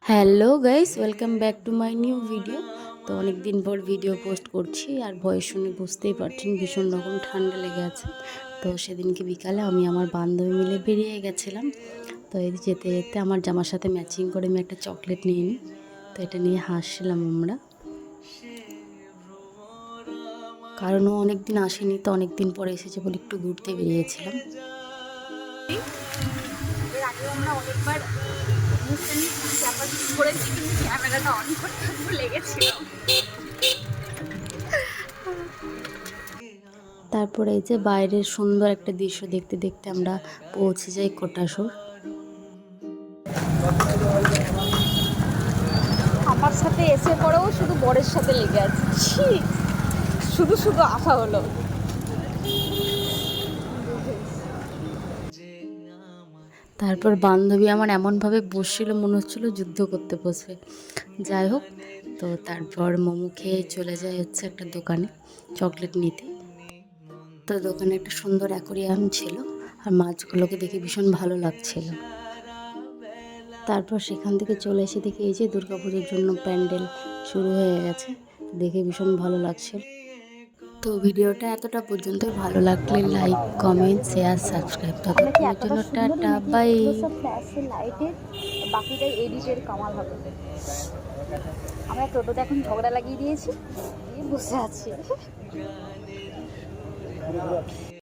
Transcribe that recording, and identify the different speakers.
Speaker 1: Hello guys, welcome back to my new video. তো অনেক দিন পর ভিডিও পোস্ট করছি, আর ভয়েস শুনে বুঝতেই পারছেন ভীষণ রকম ঠান্ডা লেগে আছে। তো সেদিনকে বিকালে আমি আমার বান্ধবী মিলে বেরিয়ে গেছিলাম। তো এই যেতে যেতে আমার জামার সাথে ম্যাচিং করে আমি একটা চকলেট নিয়ে নিই। তো এটা নিয়ে হাসছিলাম আমরা, কারণ ও অনেক দিন আসেনি, তো অনেক দিন পরে এসেছে বলে একটু ঘুরতে বেরিয়েছিলাম।
Speaker 2: এর আগেও আমরা অনেকবার অনুষ্ঠানে করেছি, কিন্তু ক্যামেরাটা অন করতে ভুলে গেছিলাম।
Speaker 1: তারপরে এই যে বাইরের সুন্দর একটা দৃশ্য দেখতে দেখতে আমরা পৌঁছে যাই কোটাসুর।
Speaker 2: আমার সাথে এসে পরেও শুধু বরের সাথে লেগে আছে, ছি, শুধু শুধু আসা হলো।
Speaker 1: তারপর বান্ধবী আমার এমনভাবে বসছিল, মনে হচ্ছিলো যুদ্ধ করতে বসবে। যাই হোক, তো তারপর মোমো খেয়ে চলে যায় হচ্ছে একটা দোকানে চকলেট নিতে। তো দোকানে একটা সুন্দর অ্যাকোরিয়াম ছিল, আর মাছগুলোকে দেখে ভীষণ ভালো লাগছিল। তারপর সেখান থেকে চলে এসে দেখি এই যে দুর্গাপুজোর জন্য প্যান্ডেল শুরু হয়ে গেছে, দেখে ভীষণ ভালো লাগছে। তো ভিডিওটা এতটা পর্যন্তই, ভালো লাগলে লাইক, কমেন্ট, শেয়ার, সাবস্ক্রাইব।
Speaker 2: আমরা কি
Speaker 1: ততক্ষণের
Speaker 2: এতটা
Speaker 1: জন্য
Speaker 2: সুন্দরী
Speaker 1: টাটা,
Speaker 2: নাকি
Speaker 1: বাই।
Speaker 2: এগুলো সব ফ্ল্যাশের লাইটের, বাকিটাই এডিটের কামাল হবে। আমরা টোটোতে এখন ঝগড়া লাগিয়ে দিয়েছি, দিয়ে বসে আছি।